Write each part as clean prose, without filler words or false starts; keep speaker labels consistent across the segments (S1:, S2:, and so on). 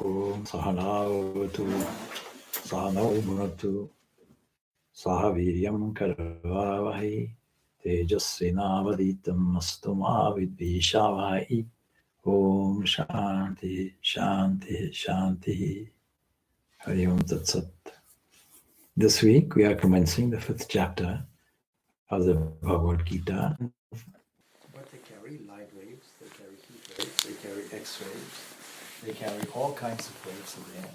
S1: Om Sahanavatu Sahanau Bhunatu Sahaviryam Karavavahi Tejasvinavaditam Mastuma Vidvishavai. Om Shanti Shanti Shanti. Hari Om Tat Sat. This week we are commencing the 5th chapter of the Bhagavad Gita. But they carry light waves, they carry heat waves, they carry X-rays, they carry all kinds of waves in the air.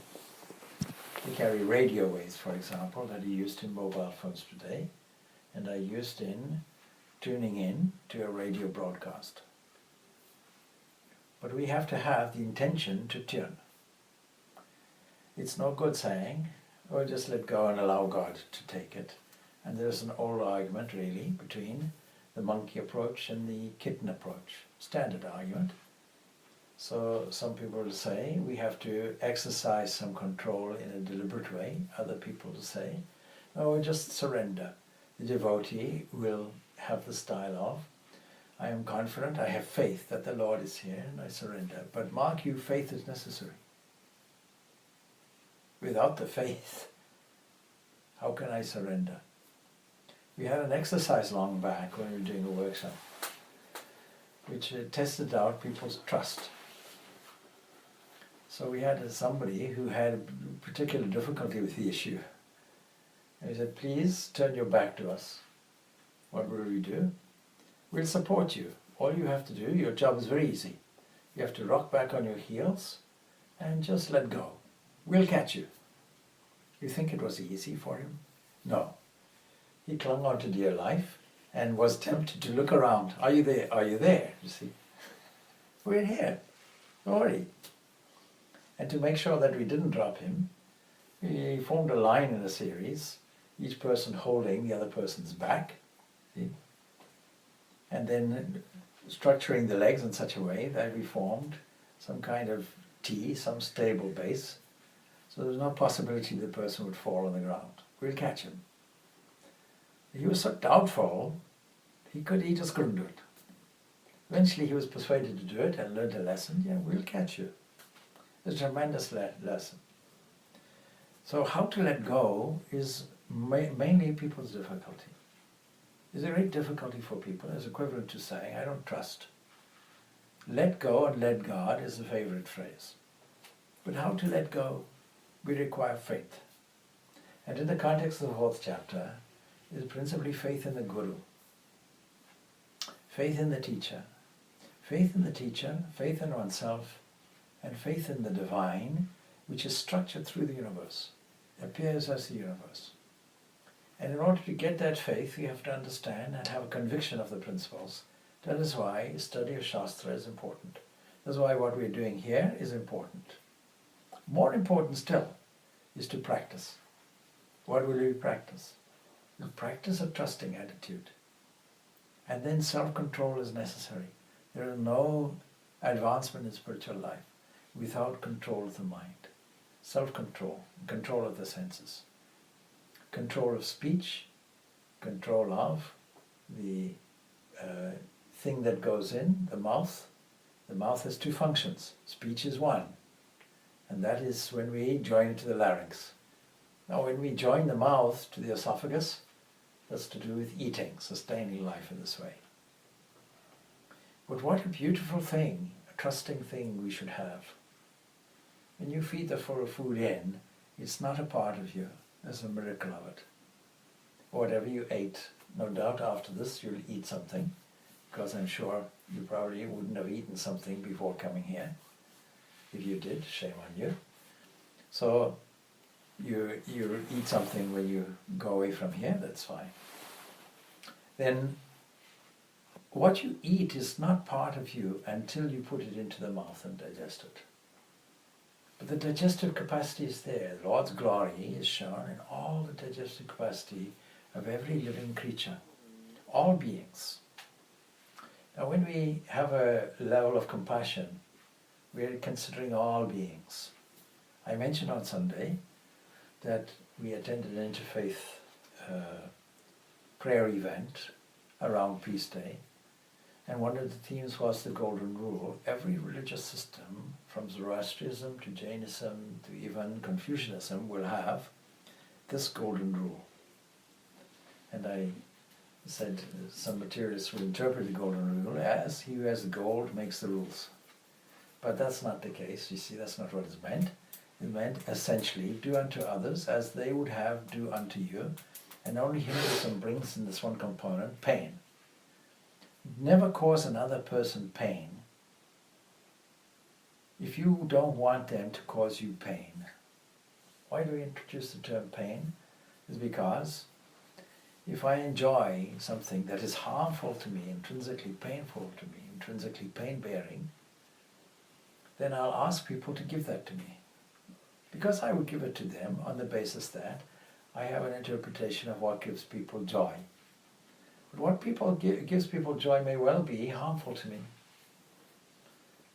S1: They carry radio waves, for example, that are used in mobile phones today and are used in tuning in to a radio broadcast. But we have to have the intention to tune. It's no good saying, oh, just let go and allow God to take it. And there's an old argument, really, between the monkey approach and the kitten approach. Standard argument. So some people will say we have to exercise some control in a deliberate way. Other people will say, no, just surrender. The devotee will have the style of, I am confident, I have faith that the Lord is here and I surrender. But mark you, faith is necessary. Without the faith, how can I surrender? We had an exercise long back when we were doing a workshop, which tested out people's trust. So we had somebody who had a particular difficulty with the issue. And he said, please turn your back to us. What will we do? We'll support you. All you have to do, your job is very easy. You have to rock back on your heels and just let go. We'll catch you. You think it was easy for him? No. He clung on to dear life and was tempted to look around. Are you there? Are you there? You see, we're here. Don't worry. And to make sure that we didn't drop him, we formed a line in a series, each person holding the other person's back. See? And then structuring the legs in such a way that we formed some kind of T, some stable base. So there's no possibility the person would fall on the ground. We'll catch him. He was so doubtful, he just couldn't do it. Eventually he was persuaded to do it and learned a lesson. Yeah, we'll catch you. It's a tremendous lesson. So how to let go is mainly people's difficulty. It's a great difficulty for people. It's equivalent to saying, I don't trust. Let go and let God is a favorite phrase. But how to let go? We require faith. And in the context of the 4th chapter, is principally faith in the Guru, faith in the teacher, faith in oneself, and faith in the divine, which is structured through the universe, appears as the universe. And in order to get that faith, we have to understand and have a conviction of the principles. That is why study of Shastra is important. That's why what we're doing here is important. More important still is to practice. What will we practice? The practice of trusting attitude. And then self-control is necessary. There is no advancement in spiritual life without control of the mind. Self-control, control of the senses. Control of speech, control of the thing that goes in, the mouth. The mouth has 2 functions. Speech is one. And that is when we join it to the larynx. Now when we join the mouth to the esophagus, that's to do with eating, sustaining life in this way. But what a beautiful thing, a trusting thing we should have. When you feed the food in, it's not a part of you. There's a miracle of it. Whatever you ate, no doubt after this you'll eat something, because I'm sure you probably wouldn't have eaten something before coming here. If you did, shame on you. So you eat something when you go away from here, that's fine. Then what you eat is not part of you until you put it into the mouth and digest it. But the digestive capacity is there. The Lord's glory is shown in all the digestive capacity of every living creature, all beings. Now when we have a level of compassion, we are considering all beings. I mentioned on Sunday that we attended an interfaith prayer event around Peace Day, And one of the themes was the golden rule. Every religious system, from Zoroastrianism to Jainism to even Confucianism, will have this golden rule. And I said some materialists will interpret the golden rule as he who has the gold makes the rules. But that's not the case. You see, that's not what it's meant. It meant essentially do unto others as they would have do unto you. And only Hinduism brings in this one component, pain. Never cause another person pain if you don't want them to cause you pain. Why do we introduce the term pain? It's because if I enjoy something that is harmful to me, intrinsically painful to me, intrinsically pain-bearing, then I'll ask people to give that to me. Because I would give it to them on the basis that I have an interpretation of what gives people joy. But what gives people joy may well be harmful to me.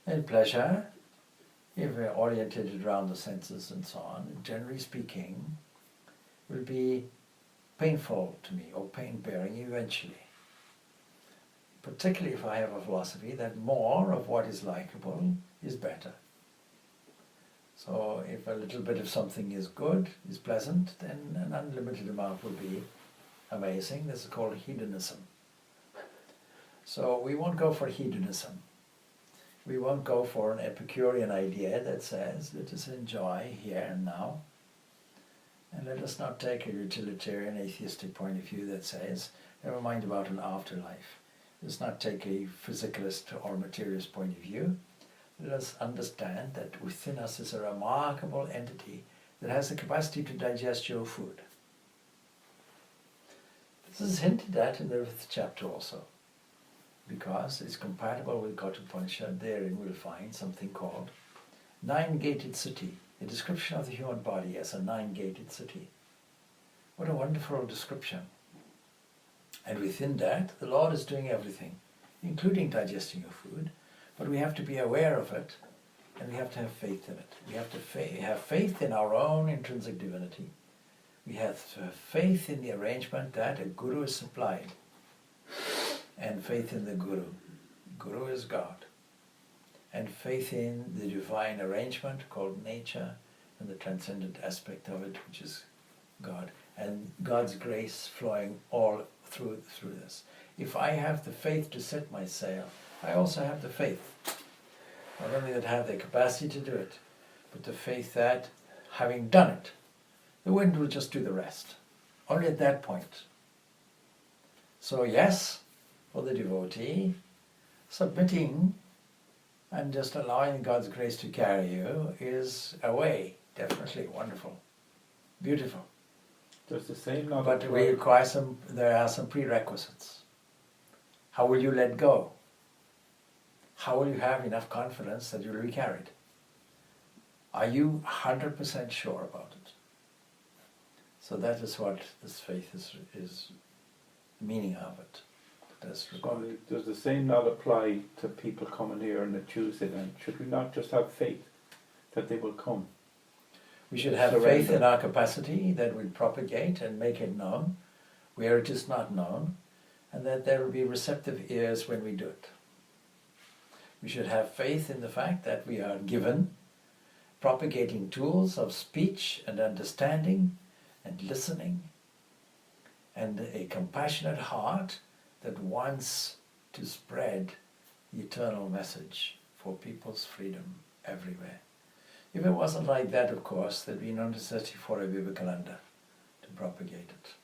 S1: And pleasure, if we're oriented around the senses and so on, generally speaking, will be painful to me or pain-bearing eventually. Particularly if I have a philosophy that more of what is likable is better. So if a little bit of something is good, is pleasant, then an unlimited amount will be amazing. This is called hedonism. So we won't go for hedonism. We won't go for an Epicurean idea that says, let us enjoy here and now. And let us not take a utilitarian atheistic point of view that says, never mind about an afterlife. Let's not take a physicalist or materialist point of view. Let us understand that within us is a remarkable entity that has the capacity to digest your food. This is hinted at in the 5th chapter also, because it's compatible with Kathopanishad. Therein we'll find something called nine-gated city, a description of the human body as a nine-gated city. What a wonderful description. And within that, the Lord is doing everything, including digesting your food, but we have to be aware of it, and we have to have faith in it. We have to have faith in our own intrinsic divinity. We have to have faith in the arrangement that a guru is supplied, and faith in the guru. Guru is God. And faith in the divine arrangement called nature and the transcendent aspect of it, which is God. And God's grace flowing all through this. If I have the faith to set my sail, I also have the faith. Not only that I have the capacity to do it, but the faith that, having done it, the wind will just do the rest. Only at that point. So yes, for the devotee, submitting and just allowing God's grace to carry you is a way, definitely wonderful, beautiful.
S2: Does the same not
S1: But we require there are some prerequisites. How will you let go? How will you have enough confidence that you will be carried? Are you 100% sure about it? So that is what this faith is the meaning of it.
S2: Swami, does the same not apply to people coming here on a Tuesday then? Should we not just have faith that they will come?
S1: We should have faith in our capacity that we propagate and make it known where it is not known, and that there will be receptive ears when we do it. We should have faith in the fact that we are given propagating tools of speech and understanding and listening and a compassionate heart that wants to spread the eternal message for people's freedom everywhere. If it wasn't like that, of course, there'd be no necessity for a Vivekananda to propagate it.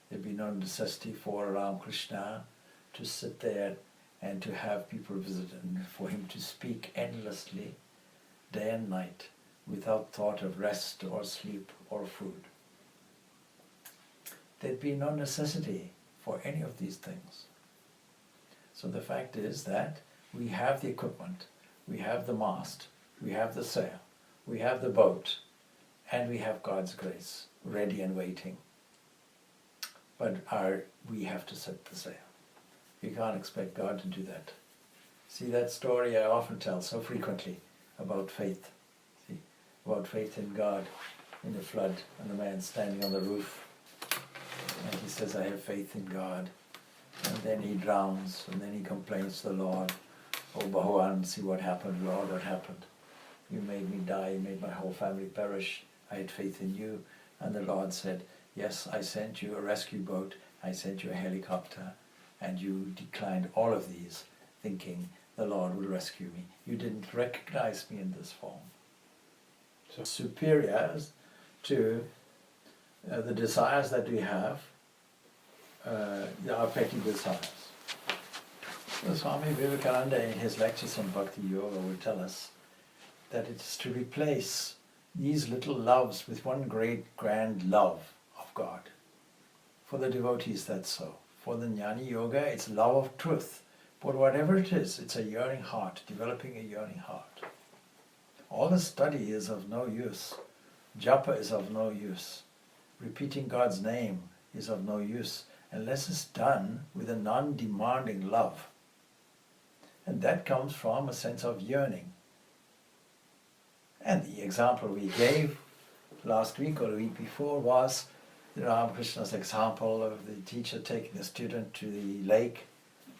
S1: There'd be no necessity for Ramakrishna to sit there and to have people visit and for him to speak endlessly, day and night, without thought of rest or sleep or food. There'd be no necessity for any of these things. So the fact is that we have the equipment, we have the mast, we have the sail, we have the boat, and we have God's grace ready and waiting. But we have to set the sail. We can't expect God to do that. See, that story I often tell so frequently about faith. See, about faith in God in the flood, and the man standing on the roof. And he says, I have faith in God. And then he drowns, and then he complains to the Lord, "Oh Bhagavan, see what happened, Lord, what happened? You made me die, you made my whole family perish. I had faith in you." And the Lord said, "Yes, I sent you a rescue boat, I sent you a helicopter, and you declined all of these, thinking the Lord will rescue me. You didn't recognize me in this form." So superior to the desires that we have, our petty desires. So Swami Vivekananda in his lectures on Bhakti Yoga will tell us that it is to replace these little loves with one great grand love of God. For the devotees, that's so. For the Jnani Yoga, it's love of truth. But whatever it is, it's a yearning heart, developing a yearning heart. All the study is of no use. Japa is of no use. Repeating God's name is of no use unless it's done with a non-demanding love. And that comes from a sense of yearning. And the example we gave last week or the week before was Ramakrishna's example of the teacher taking the student to the lake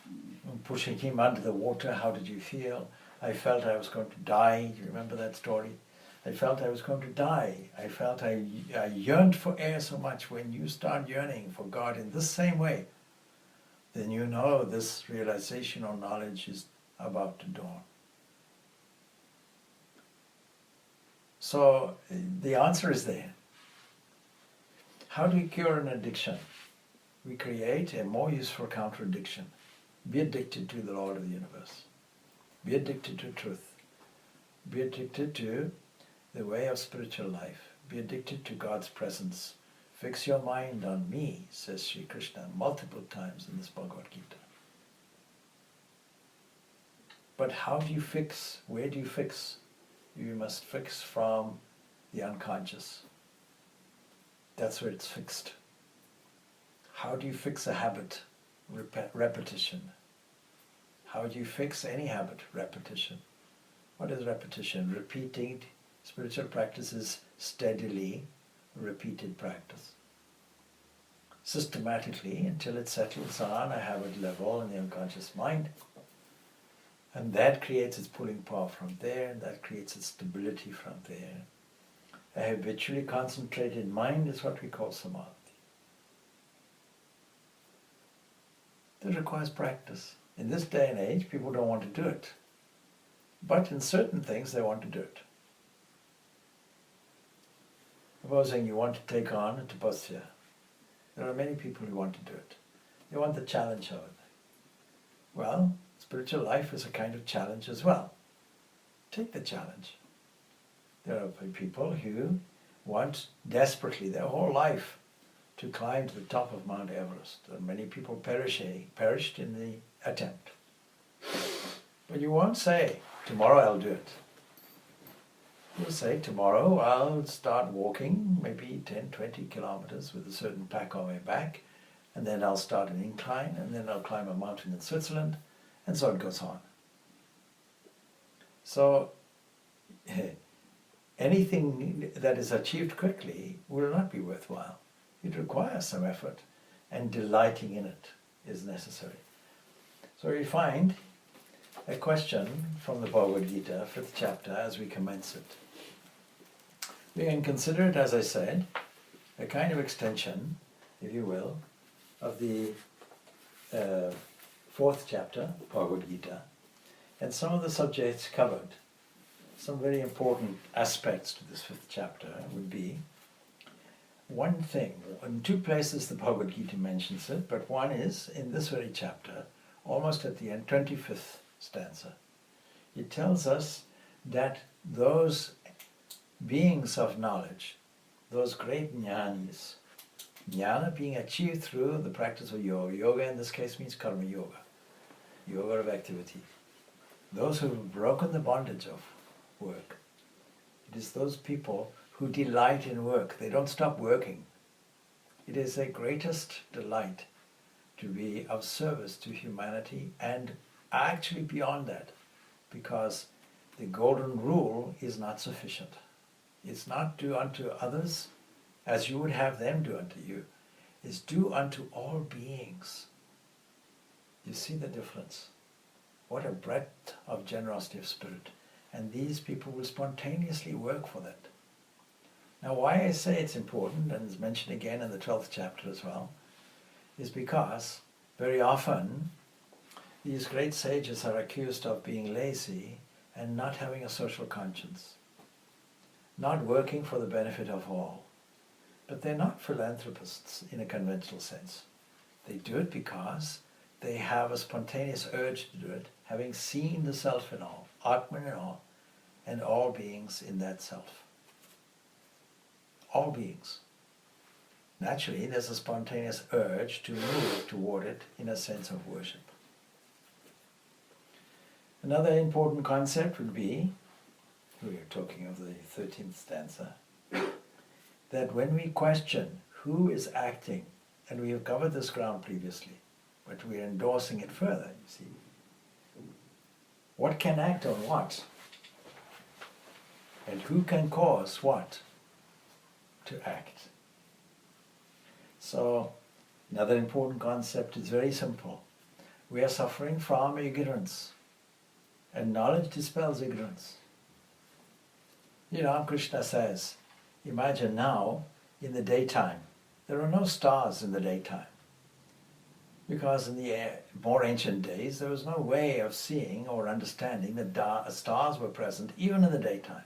S1: and pushing him under the water. "How did you feel?" "I felt I was going to die." Do you remember that story? "I felt I was going to die. I felt I yearned for air so much." When you start yearning for God in this same way, then you know this realization or knowledge is about to dawn. So the answer is there. How do we cure an addiction? We create a more useful counter-addiction. Be addicted to the Lord of the universe. Be addicted to truth. Be addicted to the way of spiritual life. Be addicted to God's presence. Fix your mind on me, says Sri Krishna multiple times in this Bhagavad Gita. But how do you fix? Where do you fix? You must fix from the unconscious. That's where it's fixed. How do you fix a habit? Repetition. How do you fix any habit? Repetition. What is repetition? Repeating spiritual practices steadily, repeated practice. Systematically until it settles on a habit level in the unconscious mind. And that creates its pulling power from there, and that creates its stability from there. A habitually concentrated mind is what we call samadhi. That requires practice. In this day and age, people don't want to do it. But in certain things, they want to do it. Supposing you want to take on a tapasya, there are many people who want to do it. They want the challenge of it. Well, spiritual life is a kind of challenge as well. Take the challenge. There are people who want desperately their whole life to climb to the top of Mount Everest. There are many people perished in the attempt. But you won't say, "Tomorrow I'll do it." You'll say, "Tomorrow I'll start walking maybe 10, 20 kilometers with a certain pack on my back, and then I'll start an incline, and then I'll climb a mountain in Switzerland," and so it goes on. So anything that is achieved quickly will not be worthwhile. It requires some effort, and delighting in it is necessary. So we find a question from the Bhagavad Gita, 5th chapter, as we commence it. We can consider it, as I said, a kind of extension, if you will, of the 4th chapter, Bhagavad Gita, and some of the subjects covered. Some very important aspects to this 5th chapter would be one thing. In two places the Bhagavad Gita mentions it, but one is in this very chapter, almost at the end, 25th stanza. It tells us that those beings of knowledge, those great jnanis, jnana being achieved through the practice of yoga. Yoga in this case means karma yoga, yoga of activity. Those who have broken the bondage of work. It is those people who delight in work. They don't stop working. It is their greatest delight to be of service to humanity, and actually beyond that, because the golden rule is not sufficient. It's not do unto others as you would have them do unto you. It's do unto all beings You see the difference. What a breadth of generosity of spirit. And these people will spontaneously work for that. Now why I say it's important, and it's mentioned again in the 12th chapter as well, is because very often these great sages are accused of being lazy and not having a social conscience, not working for the benefit of all. But they're not philanthropists in a conventional sense. They do it because they have a spontaneous urge to do it, having seen the self in all, Atman in all, and all beings in that self. All beings. Naturally, there's a spontaneous urge to move toward it in a sense of worship. Another important concept would be, we are talking of the 13th stanza, that when we question who is acting, and we have covered this ground previously, but we are endorsing it further, you see. What can act on what? And who can cause what to act? So, another important concept is very simple. We are suffering from ignorance, and knowledge dispels ignorance. You know, Krishna says, imagine now, in the daytime, there are no stars in the daytime. Because in the more ancient days, there was no way of seeing or understanding that stars were present even in the daytime.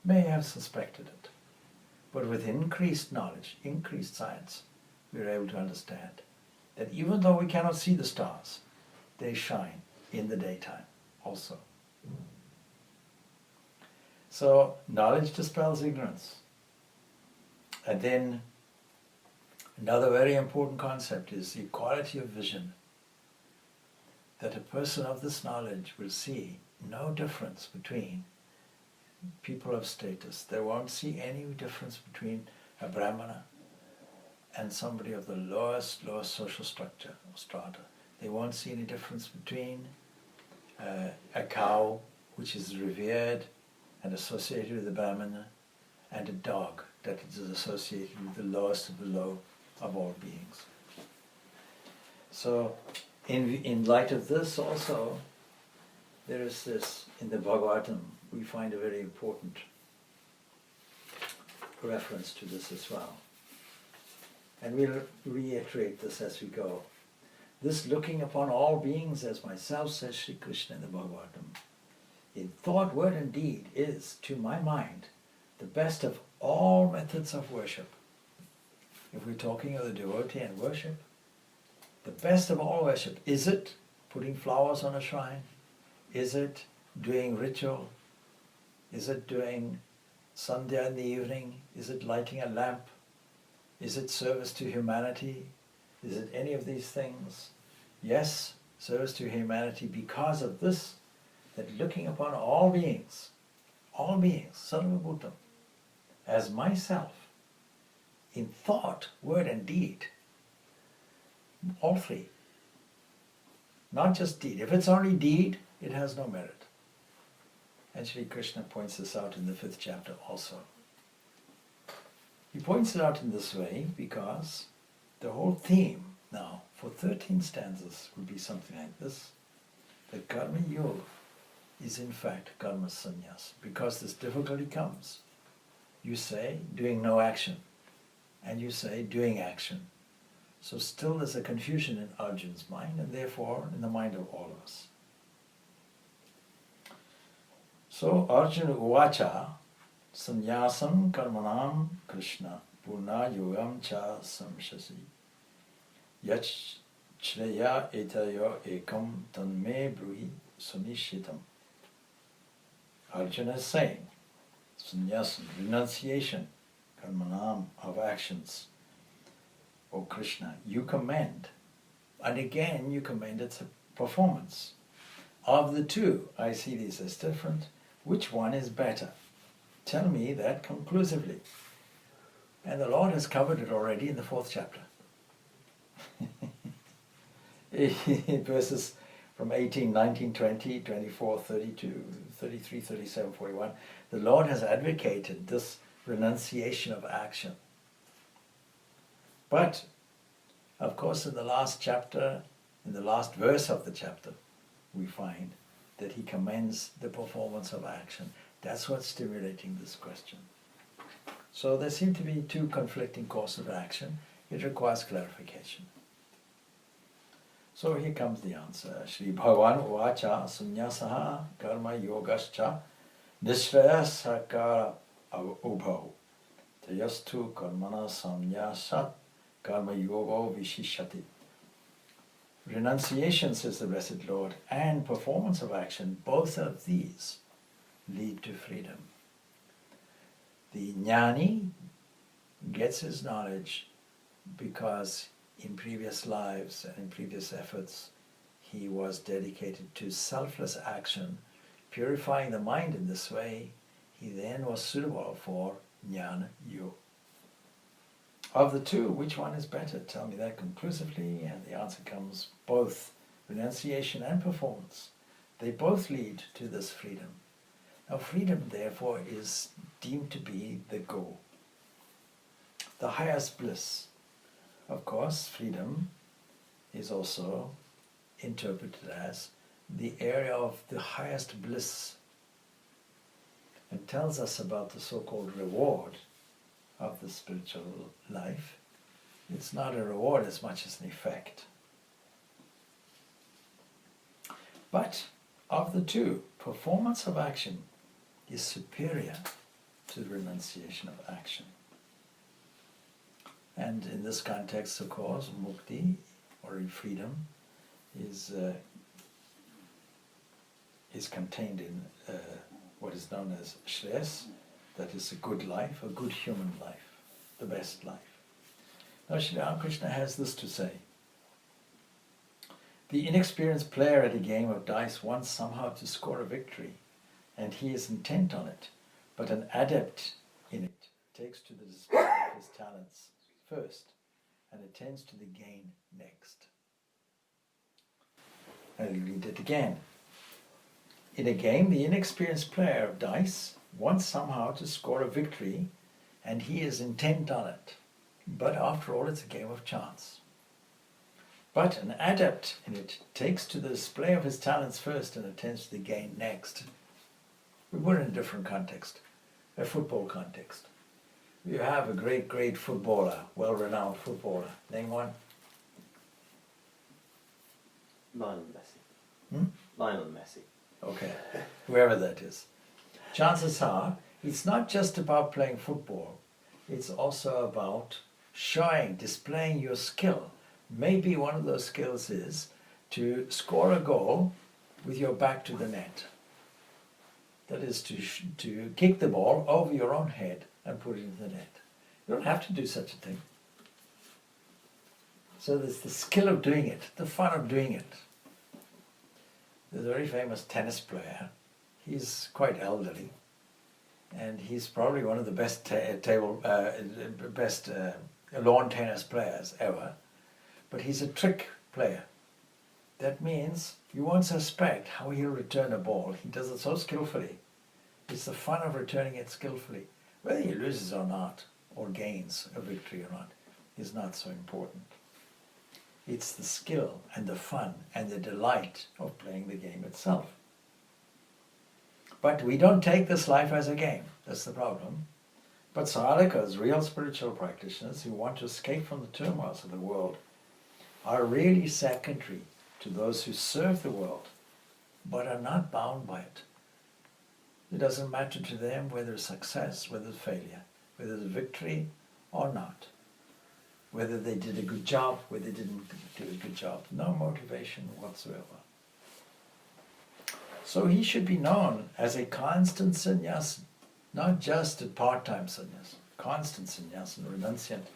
S1: May have suspected it. But with increased knowledge, increased science, we are able to understand that even though we cannot see the stars, they shine in the daytime also. So knowledge dispels ignorance. And then another very important concept is the equality of vision. That a person of this knowledge will see no difference between people of status. They won't see any difference between a Brahmana and somebody of the lowest social structure or strata. They won't see any difference between a cow which is revered and associated with the Brahmana and a dog that is associated with the lowest of the low of all beings. So in light of this also, there is this, in the Bhagavatam, we find a very important reference to this as well. And we'll reiterate this as we go. This looking upon all beings as myself, says Sri Krishna in the Bhagavatam, in thought, word and deed is, to my mind, the best of all methods of worship. If we're talking of the devotee and worship, the best of all worship, is it putting flowers on a shrine? Is it doing ritual? Is it doing Sandhya in the evening? Is it lighting a lamp? Is it service to humanity? Is it any of these things? Yes, service to humanity because of this, that looking upon all beings, Sarva Bhutam, as myself, in thought, word and deed, all three. Not just deed. If it's only deed, it has no merit. And Sri Krishna points this out in the 5th chapter also. He points it out in this way because the whole theme now for 13 stanzas will be something like this. The karma yoga is in fact karma sannyas, because this difficulty comes. You say doing no action, and you say doing action. So still there's a confusion in Arjuna's mind, and therefore in the mind of all of us. So Arjuna uvacha sannyasam karmanam Krishna purna yogam cha samshasi yach shreya etayo ekam tanme bruhi sunishitam. Arjuna is saying, sannyasam, renunciation, karmanam, of actions. O Krishna, you commend, and again you commend its performance. Of the two, I see these as different. Which one is better? Tell me that conclusively. And the Lord has covered it already in the 4th chapter. In verses from 18, 19, 20, 24, 32, 33, 37, 41, the Lord has advocated this renunciation of action. But, of course, in the last chapter, In the last verse of the chapter, we find that he commends the performance of action. That's what's stimulating this question. So there seem to be two conflicting courses of action. It requires clarification. So here comes the answer. Shri Bhagavan Uvacha Sunyasaha Karma Yogascha Nishraya Sakara Ubhau Tayastu Karmana Samnyasat Karma Yogo Vishishati. Renunciation, says the Blessed Lord, and performance of action, both of these lead to freedom. The jnani gets his knowledge because in previous lives and in previous efforts he was dedicated to selfless action, purifying the mind in this way. He then was suitable for jnana yoga. Of the two, which one is better? Tell me that conclusively, and the answer comes both renunciation and performance. They both lead to this freedom. Now freedom, therefore, is deemed to be the goal, the highest bliss. Of course, freedom is also interpreted as the area of the highest bliss, and tells us about the so-called reward of the spiritual life. It's not a reward as much as an effect. But of the two, performance of action is superior to the renunciation of action. And in this context, of course, mukti, or freedom, is contained in what is known as shreyas, that is a good life, a good human life, the best life. Now Sri Ramakrishna has this to say. The inexperienced player at a game of dice wants somehow to score a victory, and he is intent on it, but an adept in it takes to the display of his talents first and attends to the gain next. I'll read it again. In a game, the inexperienced player of dice wants somehow to score a victory, and he is intent on it. But after all, it's a game of chance. But an adept in it takes to the display of his talents first and attends to the gain next. We were in a different context, a football context. You have a great footballer, well-renowned footballer. Name one.
S3: Lionel Messi. Lionel Messi.
S1: Okay, whoever that is. Chances are, it's not just about playing football. It's also about displaying your skill. Maybe one of those skills is to score a goal with your back to the net. That is to kick the ball over your own head and put it in the net. You don't have to do such a thing. So there's the skill of doing it, the fun of doing it. There's a very famous tennis player. He's quite elderly, and he's probably one of the best lawn tennis players ever. But he's a trick player. That means you won't suspect how he'll return a ball. He does it so skillfully. It's the fun of returning it skillfully. Whether he loses or not, or gains a victory or not, is not so important. It's the skill and the fun and the delight of playing the game itself. But we don't take this life as a game. That's the problem. But sadhakas, real spiritual practitioners who want to escape from the turmoils of the world, are really secondary to those who serve the world, but are not bound by it. It doesn't matter to them whether it's success, whether it's failure, whether it's victory or not, whether they did a good job, whether they didn't do a good job. No motivation whatsoever. So he should be known as a constant sannyasin, not just a part-time sannyasin, constant sannyasin, renunciant,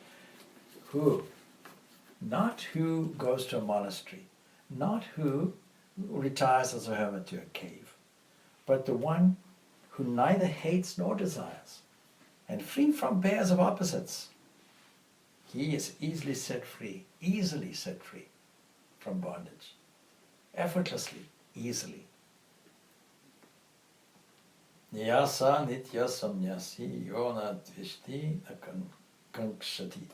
S1: not who goes to a monastery, not who retires as a hermit to a cave, but the one who neither hates nor desires, and free from pairs of opposites. He is easily set free from bondage, effortlessly, easily. Nyasa nitya samnyasi yona dvishti na kankshati.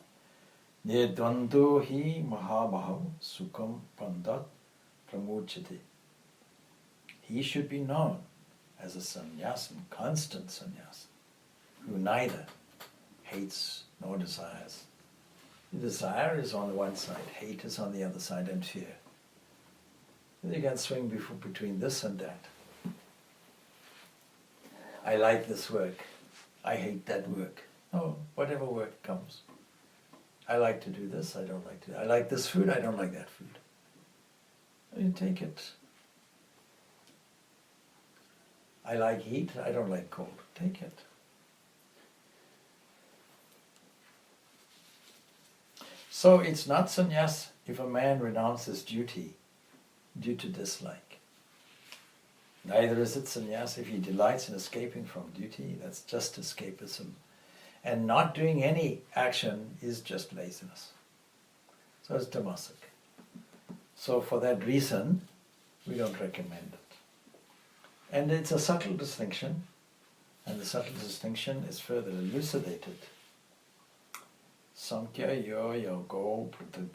S1: Ye dvando hi mahabhav sukham pandat pramuchati. He should be known as a sannyasin, constant sannyasin, who neither hates nor desires. The desire is on the one side, hate is on the other side, and fear. You can swing between this and that. I like this work. I hate that work. Oh, whatever work comes. I like to do this, I don't like to do that. I like this food, I don't like that food. You take it. I like heat, I don't like cold. Take it. So it's not sannyas if a man renounces duty due to dislike. Neither is it sannyas if he delights in escaping from duty. That's just escapism. And not doing any action is just laziness. So it's tamasic. So for that reason, we don't recommend it. And it's a subtle distinction, and the subtle distinction is further elucidated. Samkhya yo yogo pratag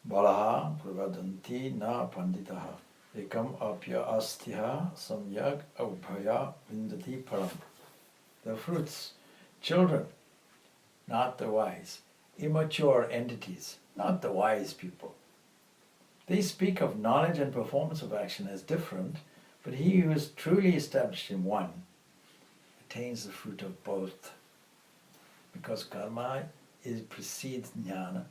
S1: balaha pravadanti na panditaha ekam apya astiha samyak aubhaya vindati param. The fruits, children, not the wise, immature entities, not the wise people. They speak of knowledge and performance of action as different, but he who is truly established in one attains the fruit of both. Because karma precedes jnana,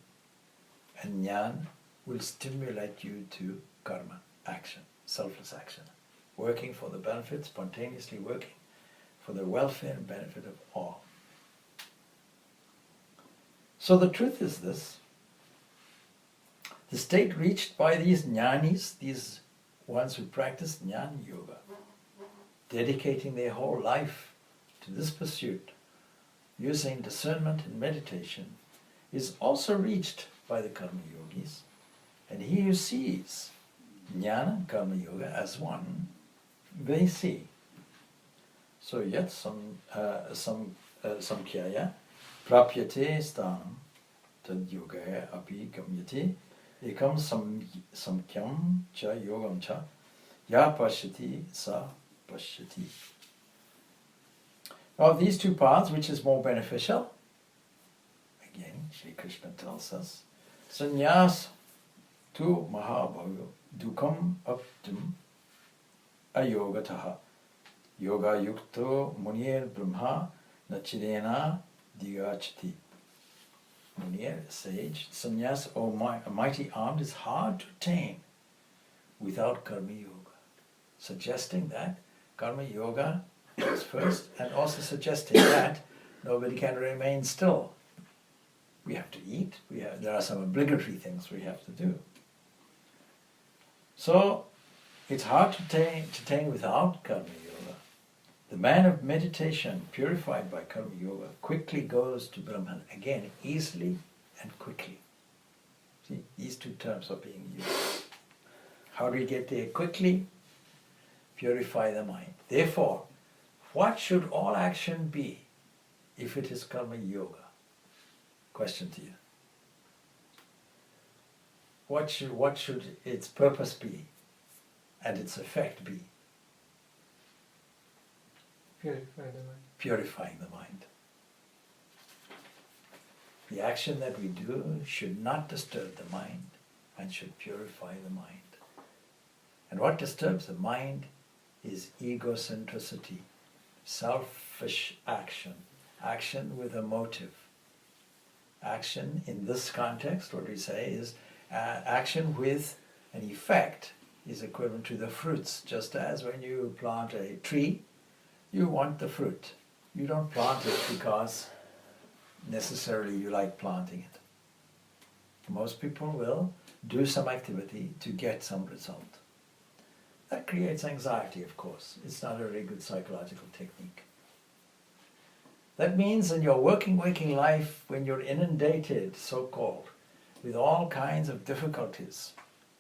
S1: and jnana will stimulate you to karma, action, selfless action, working for the benefit, spontaneously working for the welfare and benefit of all. So the truth is this: the state reached by these jnanis, these ones who practice jnana yoga, dedicating their whole life to this pursuit, using discernment and meditation, is also reached by the karma yogis. And he who sees jnana and karma yoga as one, they see. So yet samkhya prapyate sthanam tad yogaya api gamyati ekam samkhyam cha yogam cha ya pashyati sa pashyati. Of these two paths, which is more beneficial? Again, Sri Krishna tells us, sannyas tu mahabhago dukam aptum ayogataha yoga yukto munir brahma nachidena digachati. Munir, sage, sannyas, a mighty armed, is hard to attain without karma yoga. Suggesting that karma yoga is first, and also suggesting that nobody can remain still. We have to eat, there are some obligatory things we have to do. So it's hard to attain without karma yoga. The man of meditation, purified by karma yoga, quickly goes to Brahman, again, easily and quickly. See, these two terms are being used. How do we get there quickly? Purify the mind. Therefore, what should all action be if it is karma yoga? Question to you. What should its purpose be and its effect be?
S4: Purify the mind.
S1: Purifying the mind. The action that we do should not disturb the mind and should purify the mind. And what disturbs the mind is egocentricity, selfish action, action with a motive. Action in this context, what we say is action with an effect is equivalent to the fruits. Just as when you plant a tree, you want the fruit. You don't plant it because necessarily you like planting it. Most people will do some activity to get some result. That creates anxiety, of course. It's not a very good psychological technique. That means in your waking life, when you're inundated, so-called, with all kinds of difficulties,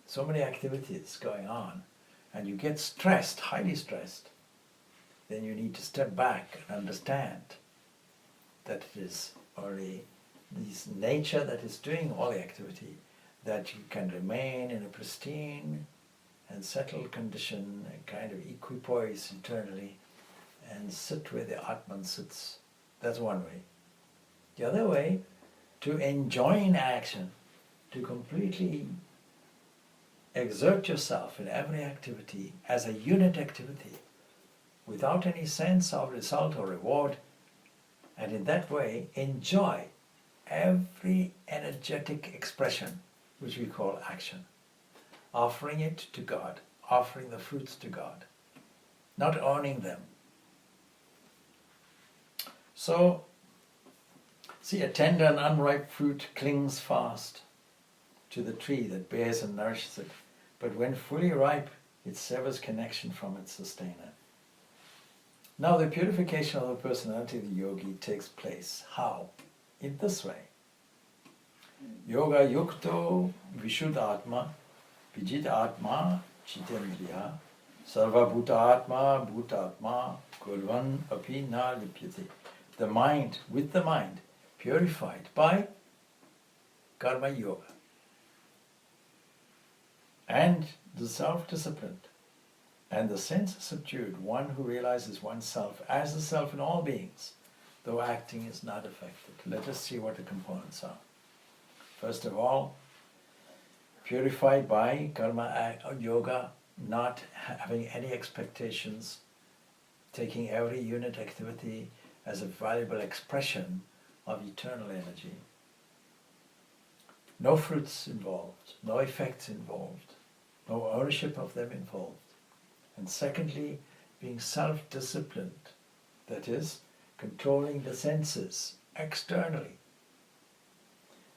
S1: so many activities going on, and you get stressed, highly stressed, then you need to step back and understand that it is only this nature that is doing all the activity, that you can remain in a pristine and settled condition, a kind of equipoise internally, and sit where the Atman sits. That's one way. The other way, to enjoin action, to completely exert yourself in every activity as a unit activity, without any sense of result or reward, and in that way enjoy every energetic expression which we call action, offering it to God, offering the fruits to God, not owning them. So, see, a tender and unripe fruit clings fast to the tree that bears and nourishes it, but when fully ripe, it severs connection from its sustainer. Now the purification of the personality of the yogi takes place. How? In this way. Yoga yukto vishuddhatma vijit atma chitendriya sarva bhutatma bhutatma kulvan api na lipyate. The mind, with the mind, purified by karma yoga, and the self-disciplined, and the sense subdued, one who realizes oneself as the self in all beings, though acting is not affected. Let us see what the components are. First of all, purified by karma yoga, not having any expectations, taking every unit activity as a valuable expression of eternal energy. No fruits involved, no effects involved, no ownership of them involved. And secondly, being self-disciplined, that is, controlling the senses externally,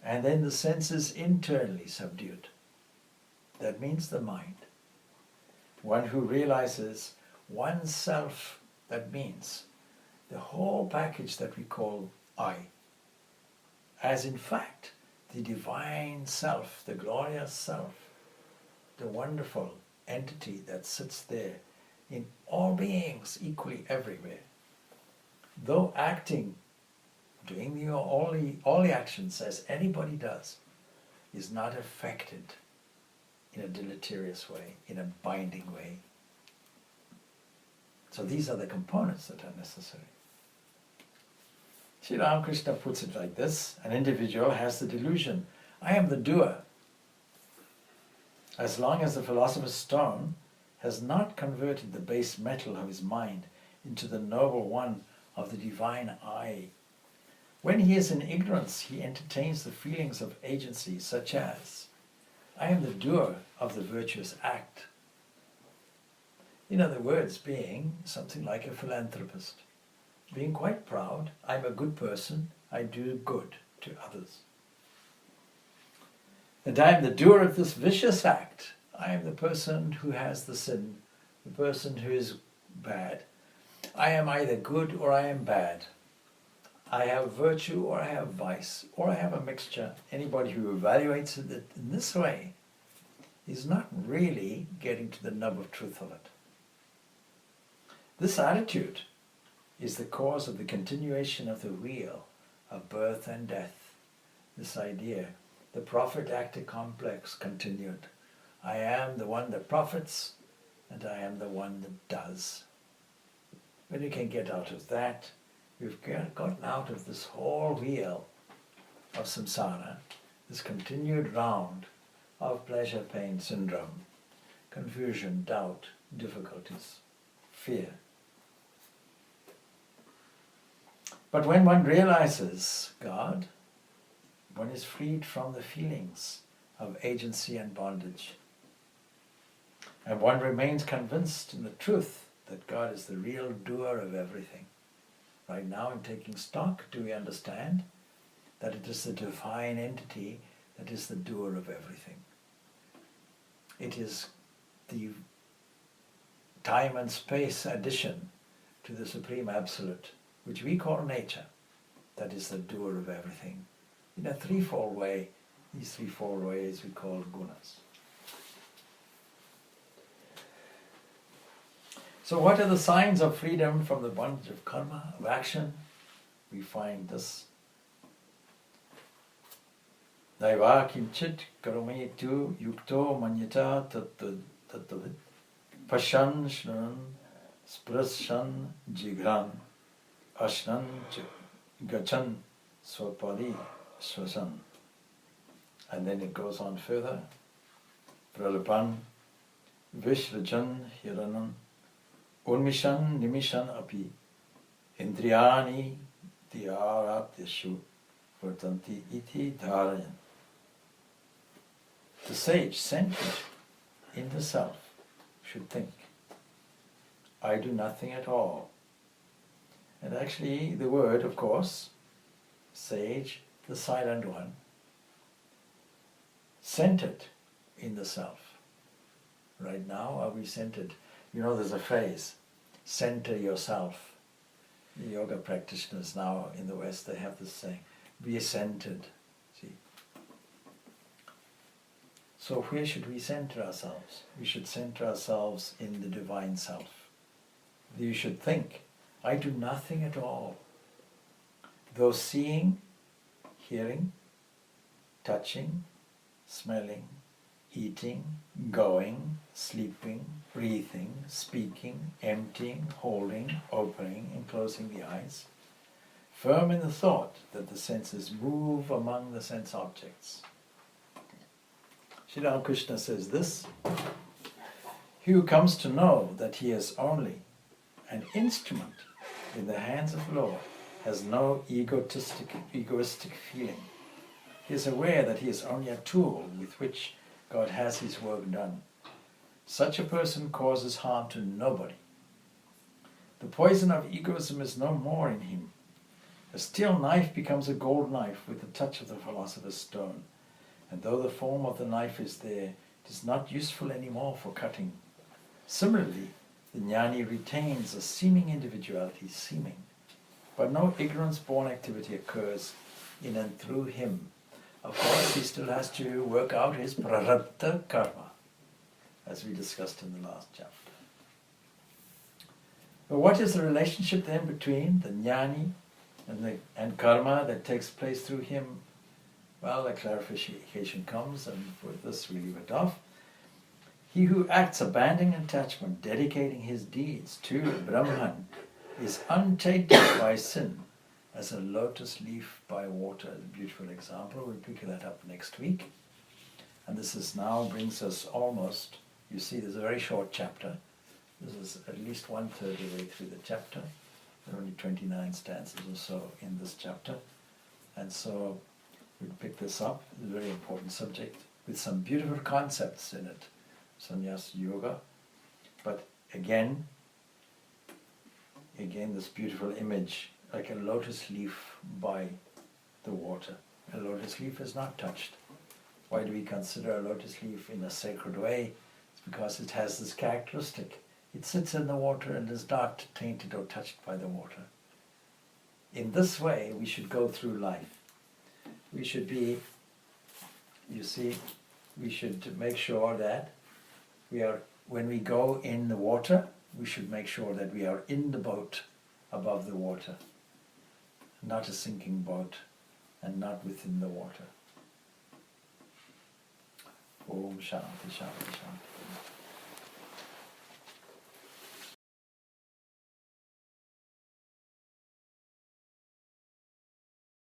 S1: and then the senses internally subdued. That means the mind. One who realizes oneself, that means the whole package that we call I, as in fact the divine self, the glorious self, the wonderful entity that sits there in all beings equally everywhere. Though acting, doing all the actions as anybody does, is not affected in a deleterious way, in a binding way. So these are the components that are necessary. Sri Ramakrishna puts it like this: an individual has the delusion, I am the doer. As long as the philosopher's stone has not converted the base metal of his mind into the noble one of the divine I. When he is in ignorance, he entertains the feelings of agency, such as, I am the doer of the virtuous act. In other words, being something like a philanthropist, being quite proud, I'm a good person, I do good to others. And I am the doer of this vicious act. I am the person who has the sin, the person who is bad. I am either good or I am bad. I have virtue or I have vice, or I have a mixture. Anybody who evaluates it in this way is not really getting to the nub of truth of it. This attitude is the cause of the continuation of the wheel of birth and death. This idea, the prophet-actor complex continued. I am the one that profits, and I am the one that does. When you can get out of that, you've gotten out of this whole wheel of samsara, this continued round of pleasure, pain, syndrome, confusion, doubt, difficulties, fear. But when one realizes God, one is freed from the feelings of agency and bondage. And one remains convinced in the truth that God is the real doer of everything. Right now, in taking stock, do we understand that it is the divine entity that is the doer of everything? It is the time and space addition to the Supreme Absolute, which we call nature, that is the doer of everything. In a threefold way, these threefold ways we call gunas. So what are the signs of freedom from the bondage of karma, of action? We find this. Daiva kinchit karometu yukto manyata tattavit pashan shnan sprashan jigran ashnan gachan swapadi swasan. And then it goes on further. Pralapan Vishrajan Hiranan Unmishan Nimishan Api Indriyani Dhyaratyashu Vartanti Iti Dharayan. The sage centered in the self should think, I do nothing at all. And actually the word, of course, sage, the silent one, centered in the self. Right now, are we centered? You know, there's a phrase, center yourself. The yoga practitioners now in the West, they have this saying, be centered. See? So where should we center ourselves? We should center ourselves in the divine self. You should think, I do nothing at all. Though seeing, hearing, touching, smelling, eating, going, sleeping, breathing, speaking, emptying, holding, opening and closing the eyes, firm in the thought that the senses move among the sense objects. Sri Ramakrishna says this, he who comes to know that he is only an instrument in the hands of the Lord has no egoistic feeling. He is aware that he is only a tool with which God has his work done. Such a person causes harm to nobody. The poison of egoism is no more in him. A steel knife becomes a gold knife with the touch of the philosopher's stone. And though the form of the knife is there, it is not useful anymore for cutting. Similarly, the jnani retains a seeming individuality, but no ignorance-born activity occurs in and through him. Of course, he still has to work out his prarabdha karma, as we discussed in the last chapter. But what is the relationship then between the jnani and karma that takes place through him? Well, a clarification comes, and with this we leave it off. He who acts abandoning attachment, dedicating his deeds to Brahman, is untainted by sin, as a lotus leaf by water. A beautiful example. We'll pick that up next week. And this is now brings us almost, you see there's a very short chapter. This is at least 1/3 of the way through the chapter. There are only 29 stanzas or so in this chapter. And so we'll pick this up. It's a very important subject with some beautiful concepts in it. Sannyasa Yoga. But again, this beautiful image, like a lotus leaf by the water. A lotus leaf is not touched. Why do we consider a lotus leaf in a sacred way? It's because it has this characteristic. It sits in the water and is not tainted or touched by the water. In this way, we should go through life. We should be, we should make sure that when we go in the water, we should make sure that we are in the boat above the water, not a sinking boat and not within the water. Om Shanti Shanti Shanti.